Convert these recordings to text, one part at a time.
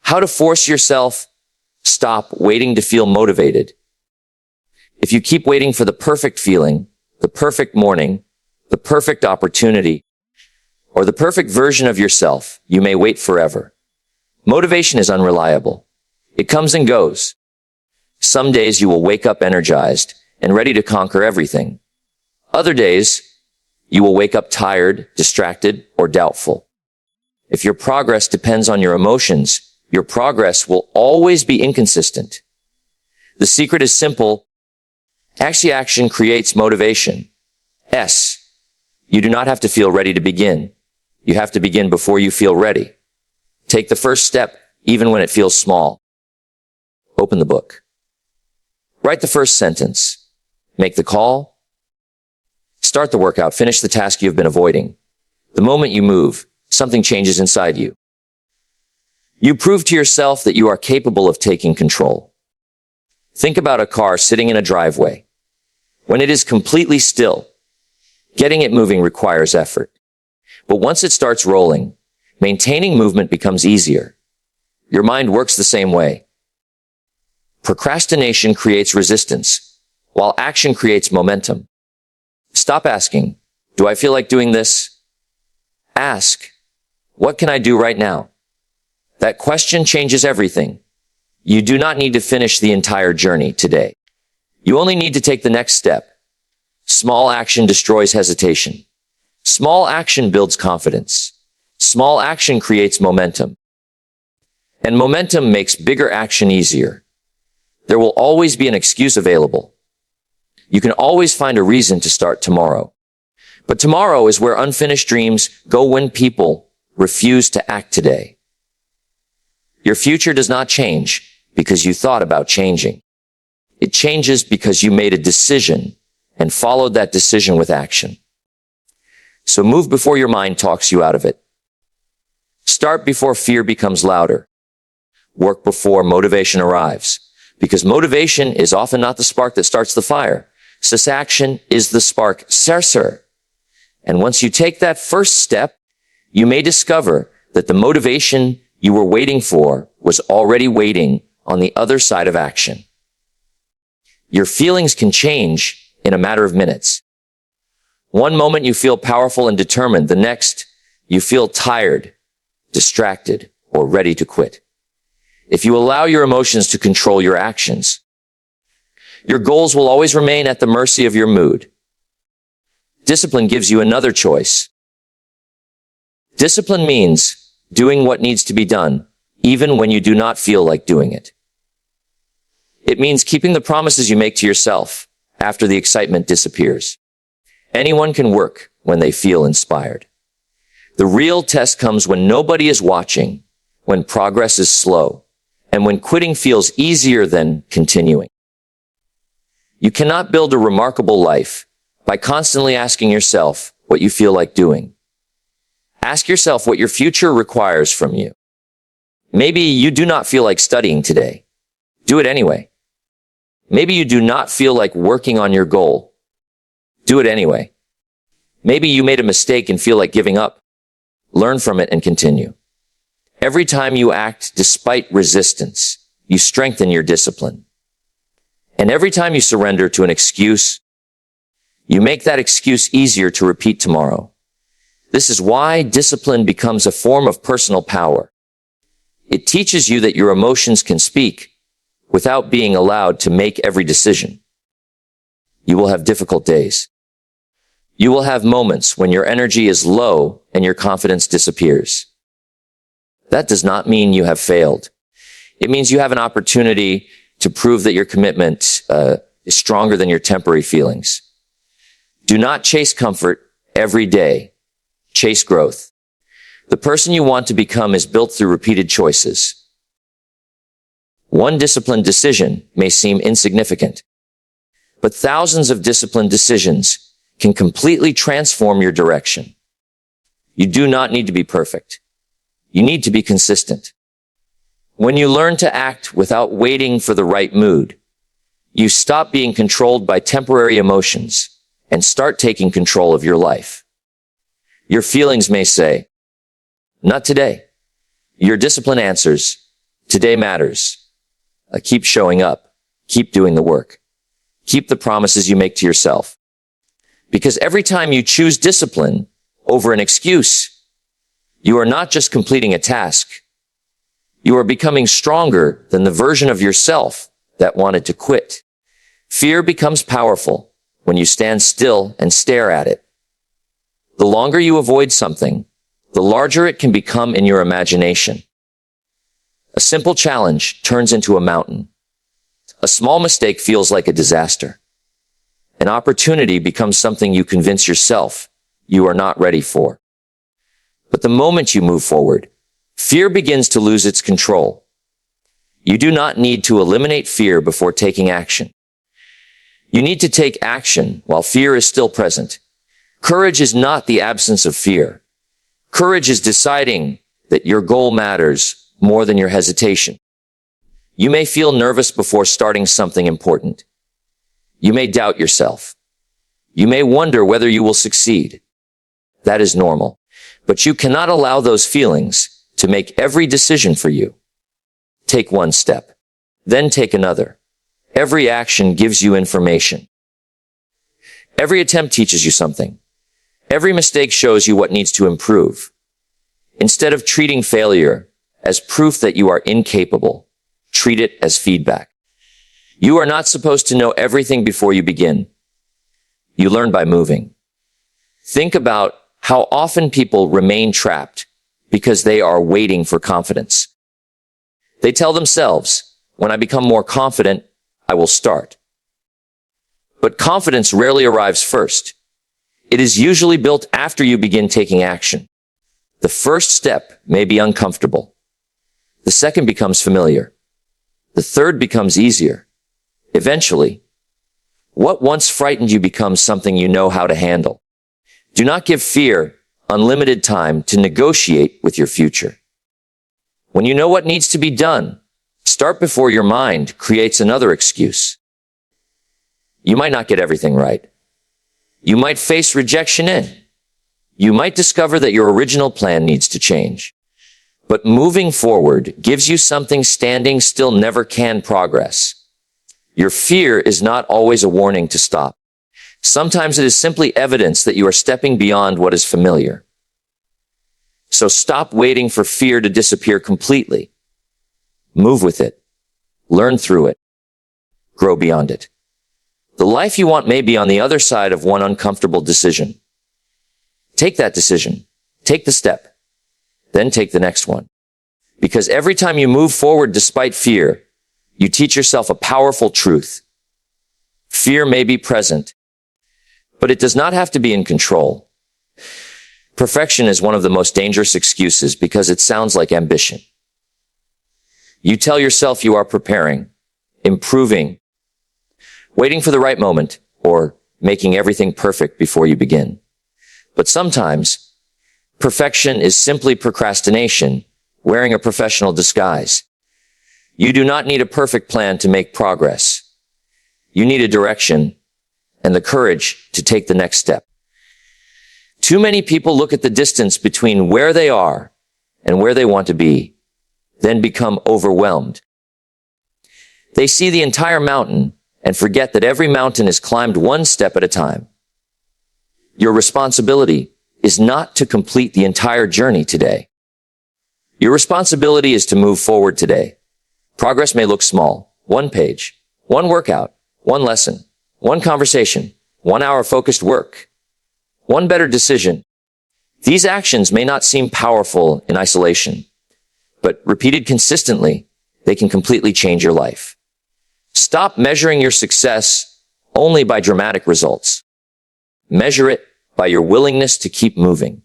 How to force yourself? Stop waiting to feel motivated. If you keep waiting for the perfect feeling, the perfect morning, the perfect opportunity, or the perfect version of yourself, you may wait forever. Motivation is unreliable. It comes and goes. Some days you will wake up energized and ready to conquer everything. Other days, you will wake up tired, distracted, or doubtful. If your progress depends on your emotions, your progress will always be inconsistent. The secret is simple. Action creates motivation. You do not have to feel ready to begin. You have to begin before you feel ready. Take the first step, even when it feels small. Open the book. Write the first sentence. Make the call. Start the workout. Finish the task you've been avoiding. The moment you move, something changes inside you. You prove to yourself that you are capable of taking control. Think about a car sitting in a driveway. When it is completely still, getting it moving requires effort. But once it starts rolling, maintaining movement becomes easier. Your mind works the same way. Procrastination creates resistance, while action creates momentum. Stop asking, do I feel like doing this? Ask, what can I do right now? That question changes everything. You do not need to finish the entire journey today. You only need to take the next step. Small action destroys hesitation. Small action builds confidence. Small action creates momentum. And momentum makes bigger action easier. There will always be an excuse available. You can always find a reason to start tomorrow. But tomorrow is where unfinished dreams go when people refuse to act today. Your future does not change because you thought about changing. It changes because you made a decision and followed that decision with action. So move before your mind talks you out of it. Start before fear becomes louder. Work before motivation arrives. Because motivation is often not the spark that starts the fire. Action is the spark. And once you take that first step, you may discover that the motivation you were waiting for was already waiting on the other side of action. Your feelings can change in a matter of minutes. One moment you feel powerful and determined. The next, you feel tired, distracted, or ready to quit. If you allow your emotions to control your actions, your goals will always remain at the mercy of your mood. Discipline gives you another choice. Discipline means doing what needs to be done, even when you do not feel like doing it. It means keeping the promises you make to yourself after the excitement disappears. Anyone can work when they feel inspired. The real test comes when nobody is watching, when progress is slow, and when quitting feels easier than continuing. You cannot build a remarkable life by constantly asking yourself what you feel like doing. Ask yourself what your future requires from you. Maybe you do not feel like studying today. Do it anyway. Maybe you do not feel like working on your goal. Do it anyway. Maybe you made a mistake and feel like giving up. Learn from it and continue. Every time you act despite resistance, you strengthen your discipline. And every time you surrender to an excuse, you make that excuse easier to repeat tomorrow. This is why discipline becomes a form of personal power. It teaches you that your emotions can speak without being allowed to make every decision. You will have difficult days. You will have moments when your energy is low and your confidence disappears. That does not mean you have failed. It means you have an opportunity to prove that your commitment is stronger than your temporary feelings. Do not chase comfort every day. Chase growth. The person you want to become is built through repeated choices. One disciplined decision may seem insignificant, but thousands of disciplined decisions can completely transform your direction. You do not need to be perfect. You need to be consistent. When you learn to act without waiting for the right mood, you stop being controlled by temporary emotions and start taking control of your life. Your feelings may say, "Not today." Your discipline answers, Today matters. Keep showing up. Keep doing the work. Keep the promises you make to yourself. Because every time you choose discipline over an excuse, you are not just completing a task. You are becoming stronger than the version of yourself that wanted to quit. Fear becomes powerful when you stand still and stare at it. The longer you avoid something, the larger it can become in your imagination. A simple challenge turns into a mountain. A small mistake feels like a disaster. An opportunity becomes something you convince yourself you are not ready for. But the moment you move forward, fear begins to lose its control. You do not need to eliminate fear before taking action. You need to take action while fear is still present. Courage is not the absence of fear. Courage is deciding that your goal matters more than your hesitation. You may feel nervous before starting something important. You may doubt yourself. You may wonder whether you will succeed. That is normal. But you cannot allow those feelings to make every decision for you. Take one step, then take another. Every action gives you information. Every attempt teaches you something. Every mistake shows you what needs to improve. Instead of treating failure as proof that you are incapable, treat it as feedback. You are not supposed to know everything before you begin. You learn by moving. Think about how often people remain trapped because they are waiting for confidence. They tell themselves, when I become more confident, I will start. But confidence rarely arrives first. It is usually built after you begin taking action. The first step may be uncomfortable. The second becomes familiar. The third becomes easier. Eventually, what once frightened you becomes something you know how to handle. Do not give fear unlimited time to negotiate with your future. When you know what needs to be done, start before your mind creates another excuse. You might not get everything right. You might face rejection you might discover that your original plan needs to change. But moving forward gives you something standing still never can: progress. Your fear is not always a warning to stop. Sometimes it is simply evidence that you are stepping beyond what is familiar. So stop waiting for fear to disappear completely. Move with it. Learn through it. Grow beyond it. The life you want may be on the other side of one uncomfortable decision. Take that decision. Take the step. Then take the next one. Because every time you move forward despite fear, you teach yourself a powerful truth. Fear may be present, but it does not have to be in control. Perfection is one of the most dangerous excuses because it sounds like ambition. You tell yourself you are preparing, improving, waiting for the right moment, or making everything perfect before you begin. But sometimes, perfection is simply procrastination, wearing a professional disguise. You do not need a perfect plan to make progress. You need a direction and the courage to take the next step. Too many people look at the distance between where they are and where they want to be, then become overwhelmed. They see the entire mountain and forget that every mountain is climbed one step at a time. Your responsibility is not to complete the entire journey today. Your responsibility is to move forward today. Progress may look small. One page, one workout, one lesson, one conversation, 1 hour focused work, one better decision. These actions may not seem powerful in isolation, but repeated consistently, they can completely change your life. Stop measuring your success only by dramatic results. Measure it by your willingness to keep moving.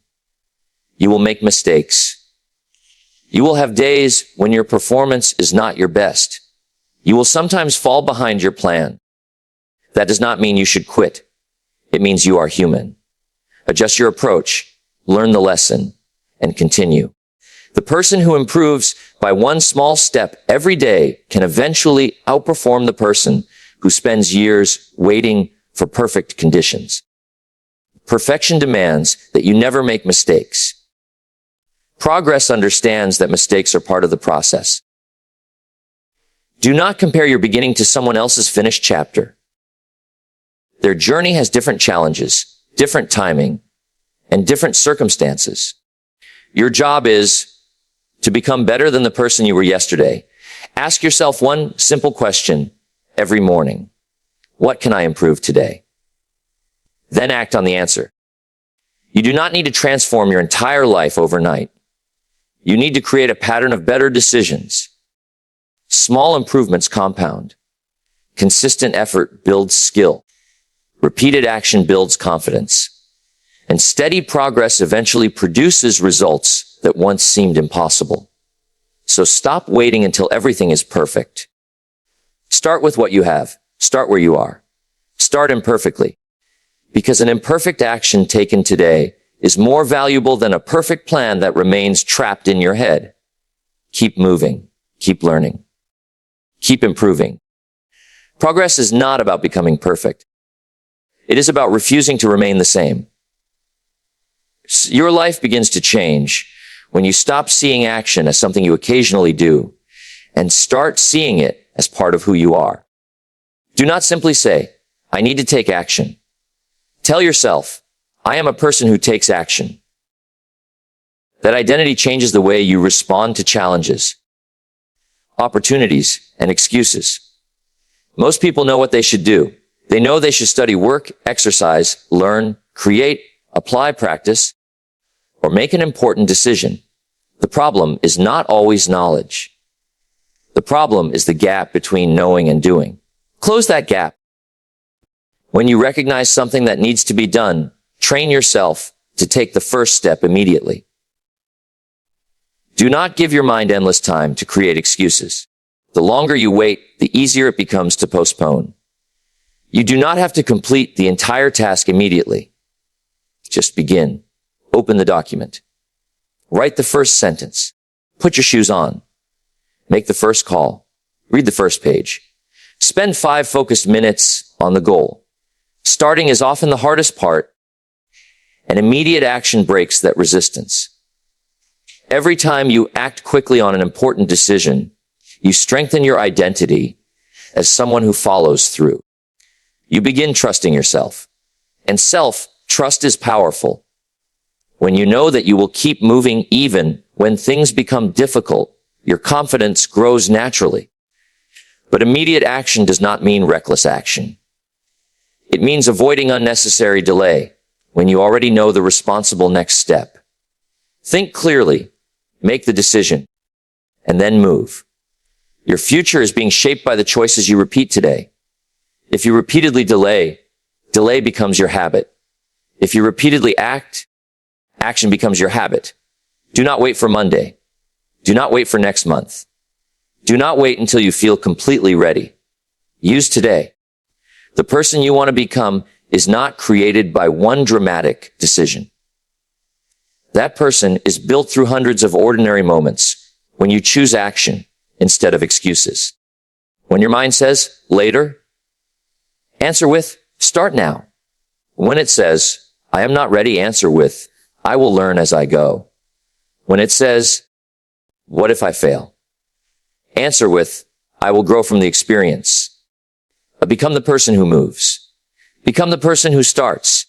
You will make mistakes. You will have days when your performance is not your best. You will sometimes fall behind your plan. That does not mean you should quit. It means you are human. Adjust your approach, learn the lesson, and continue. The person who improves by one small step every day can eventually outperform the person who spends years waiting for perfect conditions. Perfection demands that you never make mistakes. Progress understands that mistakes are part of the process. Do not compare your beginning to someone else's finished chapter. Their journey has different challenges, different timing, and different circumstances. Your job is to become better than the person you were yesterday. Ask yourself one simple question every morning. What can I improve today? Then act on the answer. You do not need to transform your entire life overnight. You need to create a pattern of better decisions. Small improvements compound. Consistent effort builds skill. Repeated action builds confidence. And steady progress eventually produces results that once seemed impossible. So stop waiting until everything is perfect. Start with what you have. Start where you are. Start imperfectly. Because an imperfect action taken today is more valuable than a perfect plan that remains trapped in your head. Keep moving. Keep learning. Keep improving. Progress is not about becoming perfect. It is about refusing to remain the same. Your life begins to change when you stop seeing action as something you occasionally do and start seeing it as part of who you are. Do not simply say, I need to take action. Tell yourself, I am a person who takes action. That identity changes the way you respond to challenges, opportunities, and excuses. Most people know what they should do. They know they should study, work, exercise, learn, create, apply, practice, or make an important decision. The problem is not always knowledge. The problem is the gap between knowing and doing. Close that gap. When you recognize something that needs to be done, train yourself to take the first step immediately. Do not give your mind endless time to create excuses. The longer you wait, the easier it becomes to postpone. You do not have to complete the entire task immediately. Just begin. Open the document. Write the first sentence. Put your shoes on. Make the first call. Read the first page. Spend 5 focused minutes on the goal. Starting is often the hardest part, and immediate action breaks that resistance. Every time you act quickly on an important decision, you strengthen your identity as someone who follows through. You begin trusting yourself. And self-trust is powerful. When you know that you will keep moving even when things become difficult, your confidence grows naturally. But immediate action does not mean reckless action. It means avoiding unnecessary delay when you already know the responsible next step. Think clearly, make the decision, and then move. Your future is being shaped by the choices you repeat today. If you repeatedly delay, delay becomes your habit. If you repeatedly act, action becomes your habit. Do not wait for Monday. Do not wait for next month. Do not wait until you feel completely ready. Use today. The person you want to become is not created by one dramatic decision. That person is built through hundreds of ordinary moments when you choose action instead of excuses. When your mind says, later, answer with, start now. When it says, I am not ready, answer with, I will learn as I go. When it says, what if I fail? Answer with, I will grow from the experience. Become the person who moves. Become the person who starts.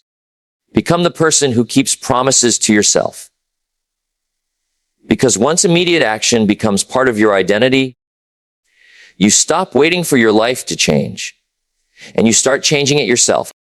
Become the person who keeps promises to yourself. Because once immediate action becomes part of your identity, you stop waiting for your life to change, and you start changing it yourself.